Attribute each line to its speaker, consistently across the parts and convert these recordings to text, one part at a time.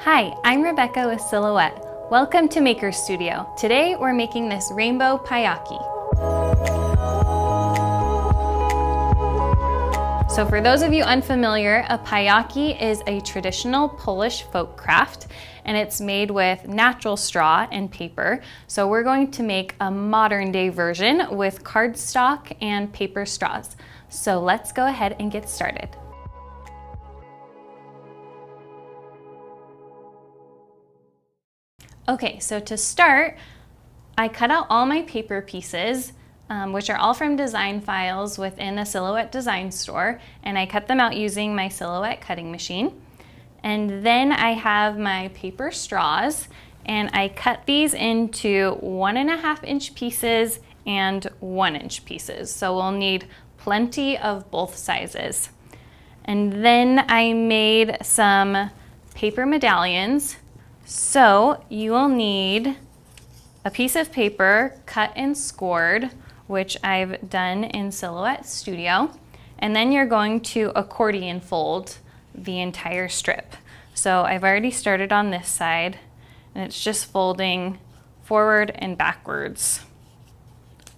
Speaker 1: Hi, I'm Rebecca with Silhouette. Welcome to Maker Studio. Today we're making this rainbow payaki. So for those of you unfamiliar, a payaki is a traditional Polish folk craft and it's made with natural straw and paper. So we're going to make a modern day version with cardstock and paper straws. So let's go ahead and get started. Okay, so to start, I cut out all my paper pieces, which are all from design files within the Silhouette design store, and I cut them out using my Silhouette cutting machine. And then I have my paper straws, and I cut these into 1.5 inch pieces and 1 inch pieces. So we'll need plenty of both sizes. And then I made some paper medallions. So you will need a piece of paper cut and scored, which I've done in Silhouette Studio, and then you're going to accordion fold the entire strip. So I've already started on this side, and it's just folding forward and backwards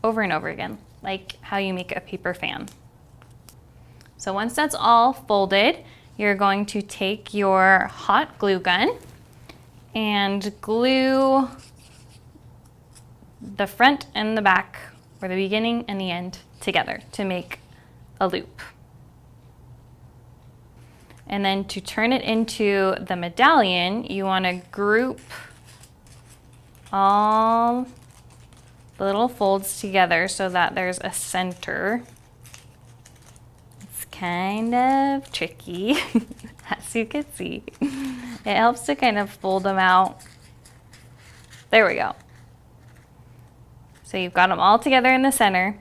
Speaker 1: over and over again, like how you make a paper fan. So once that's all folded, you're going to take your hot glue gun and glue the front and the back, or the beginning and the end, together to make a loop. And then to turn it into the medallion, you want to group all the little folds together so that there's a center. It's kind of tricky, as you can see. It helps to kind of fold them out. There we go. So you've got them all together in the center,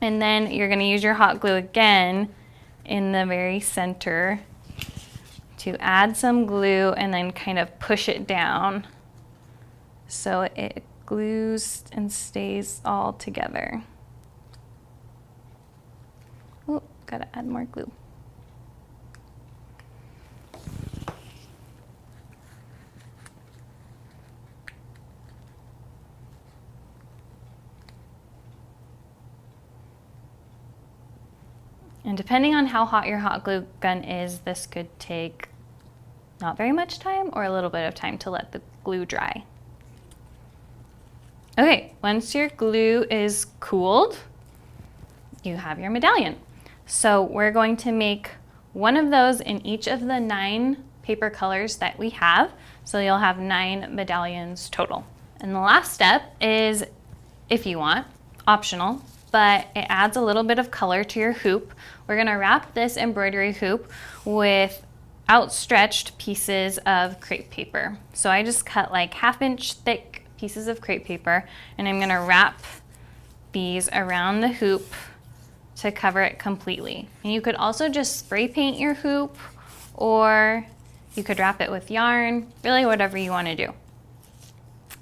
Speaker 1: and then you're going to use your hot glue again in the very center to add some glue and then kind of push it down so it glues and stays all together. Oh, gotta add more glue. And depending on how hot your hot glue gun is, this could take not very much time or a little bit of time to let the glue dry. Okay, once your glue is cooled, you have your medallion. So we're going to make one of those in each of the 9 paper colors that we have. So you'll have 9 medallions total. And the last step is, if you want, optional, but it adds a little bit of color to your hoop. We're gonna wrap this embroidery hoop with outstretched pieces of crepe paper. So I just cut like 1/2 inch thick pieces of crepe paper, and I'm gonna wrap these around the hoop to cover it completely. And you could also just spray paint your hoop, or you could wrap it with yarn, really whatever you wanna do.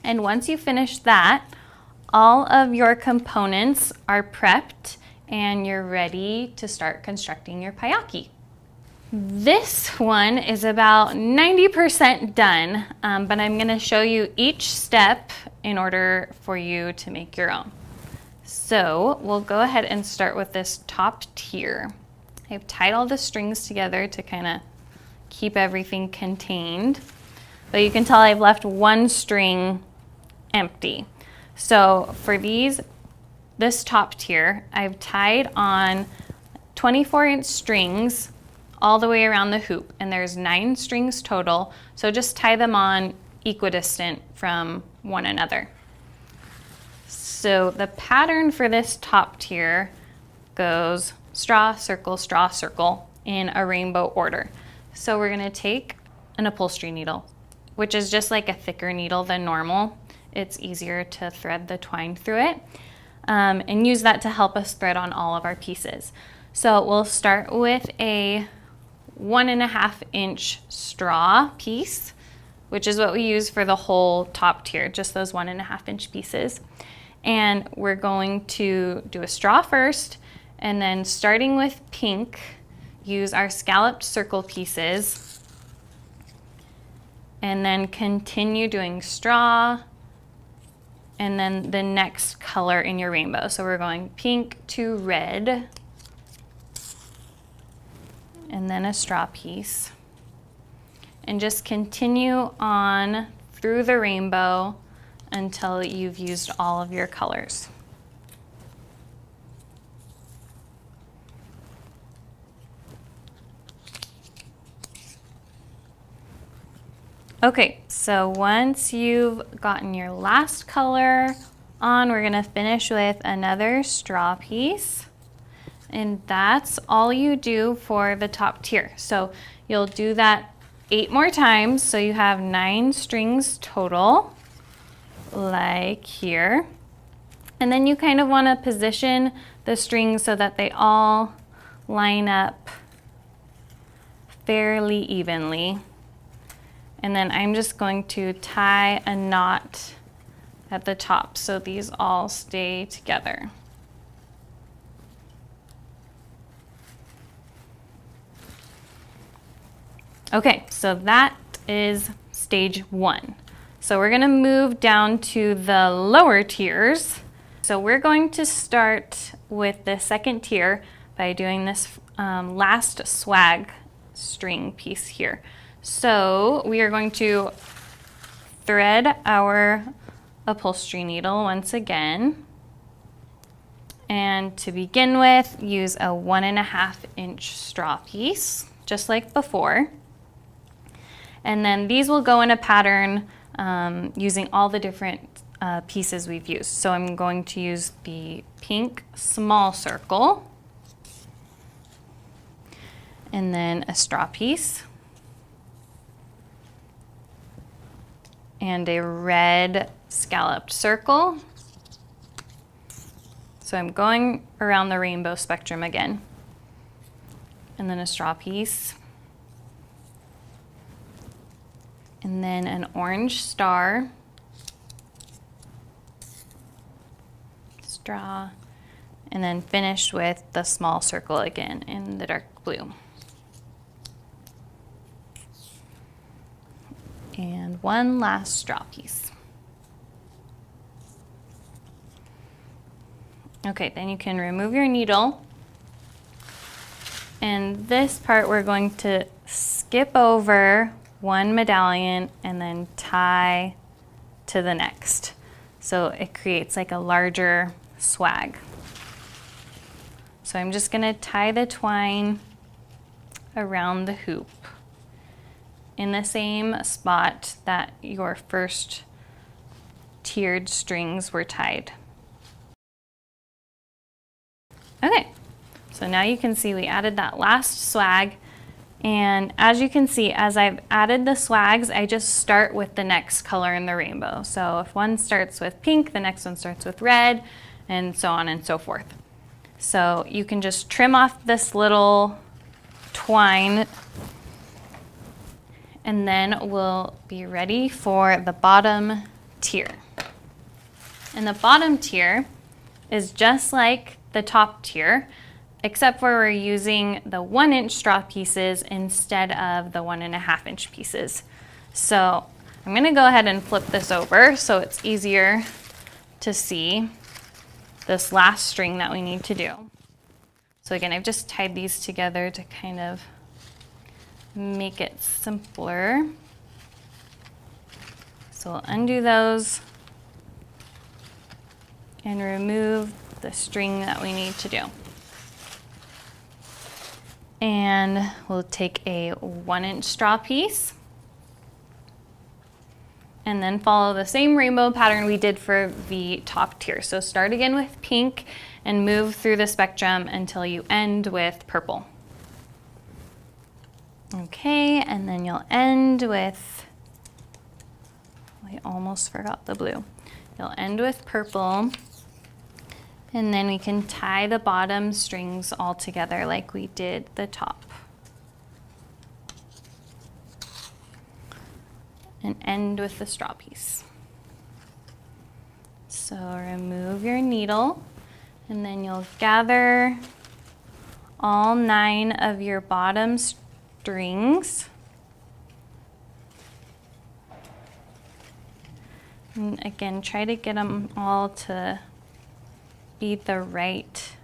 Speaker 1: And once you finish that, all of your components are prepped and you're ready to start constructing your payaki. This one is about 90% done, but I'm gonna show you each step in order for you to make your own. So we'll go ahead and start with this top tier. I've tied all the strings together to kind of keep everything contained, but you can tell I've left one string empty. So for this top tier, I've tied on 24-inch strings all the way around the hoop, and there's 9 strings total, so just tie them on equidistant from one another. So the pattern for this top tier goes straw, circle in a rainbow order. So we're gonna take an upholstery needle, which is just like a thicker needle than normal. It's easier to thread the twine through it, and use that to help us thread on all of our pieces. So we'll start with a 1.5 inch straw piece, which is what we use for the whole top tier, just those 1.5 inch pieces. And we're going to do a straw first, and then starting with pink, use our scalloped circle pieces and then continue doing straw, and then the next color in your rainbow. So we're going pink to red, and then a straw piece. And just continue on through the rainbow until you've used all of your colors. Okay, so once you've gotten your last color on, we're gonna finish with another straw piece. And that's all you do for the top tier. So you'll do that 8 more times, so you have 9 strings total, like here. And then you kind of wanna position the strings so that they all line up fairly evenly. And then I'm just going to tie a knot at the top so these all stay together. Okay, so that is stage 1. So we're gonna move down to the lower tiers. So we're going to start with the second tier by doing this last swag string piece here. So we are going to thread our upholstery needle once again. And to begin with, use a 1.5 inch straw piece, just like before. And then these will go in a pattern using all the different pieces we've used. So I'm going to use the pink small circle, and then a straw piece, and a red scalloped circle. So I'm going around the rainbow spectrum again. And then a straw piece. And then an orange star. Straw. And then finish with the small circle again in the dark blue. And one last straw piece. Okay, then you can remove your needle. And this part we're going to skip over one medallion and then tie to the next. So it creates like a larger swag. So I'm just gonna tie the twine around the hoop in the same spot that your first tiered strings were tied. Okay, so now you can see we added that last swag, and as you can see, as I've added the swags, I just start with the next color in the rainbow. So if one starts with pink, the next one starts with red, and so on and so forth. So you can just trim off this little twine, and then we'll be ready for the bottom tier. And the bottom tier is just like the top tier, except for we're using the 1 inch straw pieces instead of the 1.5 inch pieces. So I'm gonna go ahead and flip this over so it's easier to see this last string that we need to do. So again, I've just tied these together to kind of make it simpler. So we'll undo those and remove the string that we need to do. And we'll take a 1 inch straw piece and then follow the same rainbow pattern we did for the top tier. So start again with pink and move through the spectrum until you end with purple. Okay, and then you'll end with, I almost forgot the blue. You'll end with purple, and then we can tie the bottom strings all together like we did the top. And end with the straw piece. So remove your needle, and then you'll gather all 9 of your bottom strings And again, try to get them all to be the right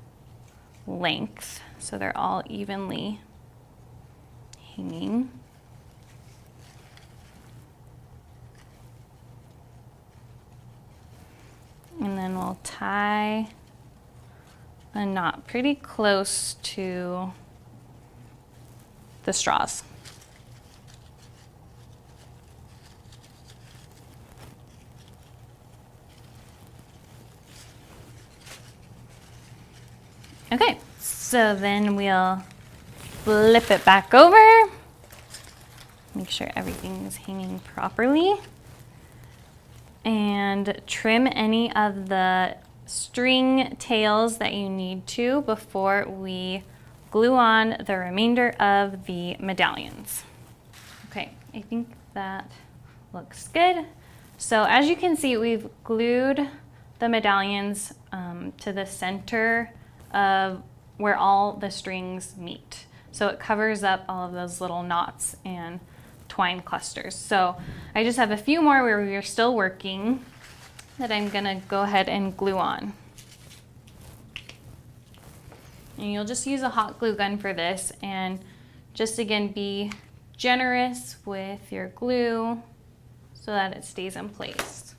Speaker 1: length so they're all evenly hanging. And then we'll tie a knot pretty close to the straws. Okay, so then we'll flip it back over. Make sure everything is hanging properly. And trim any of the string tails that you need to before we glue on the remainder of the medallions. Okay, I think that looks good. So as you can see, we've glued the medallions to the center of where all the strings meet. So it covers up all of those little knots and twine clusters. So I just have a few more where we are still working that I'm gonna go ahead and glue on. And you'll just use a hot glue gun for this, and just again be generous with your glue so that it stays in place.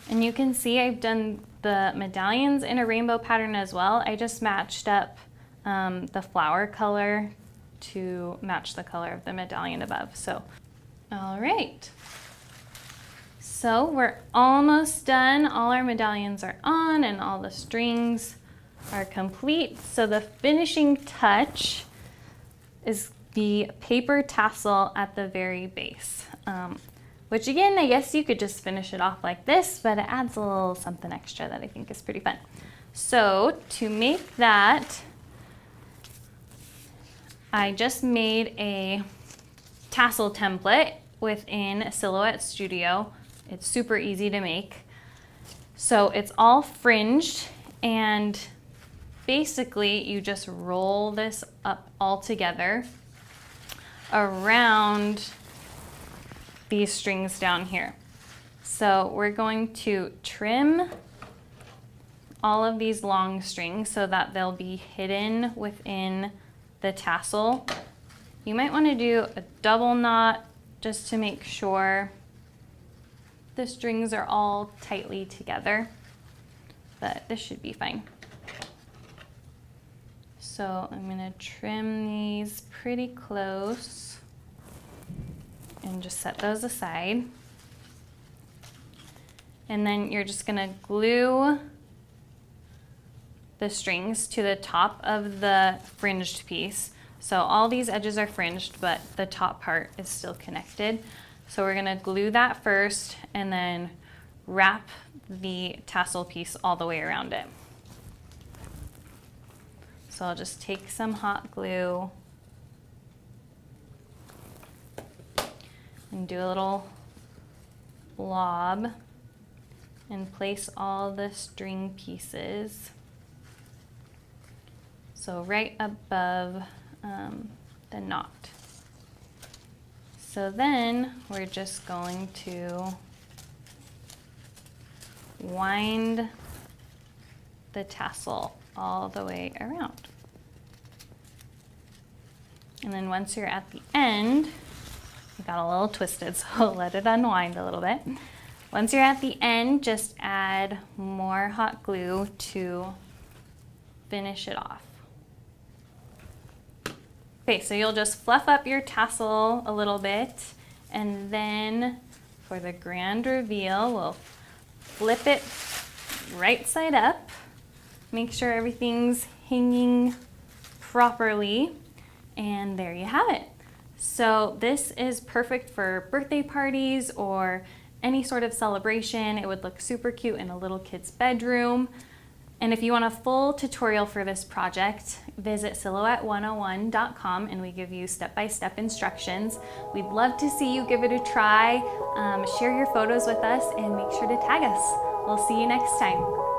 Speaker 1: And you can see I've done the medallions in a rainbow pattern as well. I just matched up the flower color to match the color of the medallion above. So, all right. So we're almost done. All our medallions are on and all the strings are complete. So the finishing touch is the paper tassel at the very base. Which again, I guess you could just finish it off like this, but it adds a little something extra that I think is pretty fun. So to make that, I just made a tassel template within Silhouette Studio. It's super easy to make. So it's all fringed, and basically you just roll this up all together around these strings down here. So we're going to trim all of these long strings so that they'll be hidden within the tassel. You might want to do a double knot just to make sure the strings are all tightly together, but this should be fine. So I'm going to trim these pretty close and just set those aside. And then you're just going to glue the strings to the top of the fringed piece. So all these edges are fringed, but the top part is still connected. So we're going to glue that first and then wrap the tassel piece all the way around it. So I'll just take some hot glue and do a little blob and place all the string pieces. So right above the knot. So then we're just going to wind the tassel all the way around. And then once you're at the end, it got a little twisted, so let it unwind a little bit. Once you're at the end, just add more hot glue to finish it off. Okay, so you'll just fluff up your tassel a little bit, and then for the grand reveal, we'll flip it right side up. Make sure everything's hanging properly, and there you have it. So this is perfect for birthday parties or any sort of celebration. It would look super cute in a little kid's bedroom. And if you want a full tutorial for this project, visit silhouette101.com and we give you step-by-step instructions. We'd love to see you give it a try. Share your photos with us and make sure to tag us. We'll see you next time.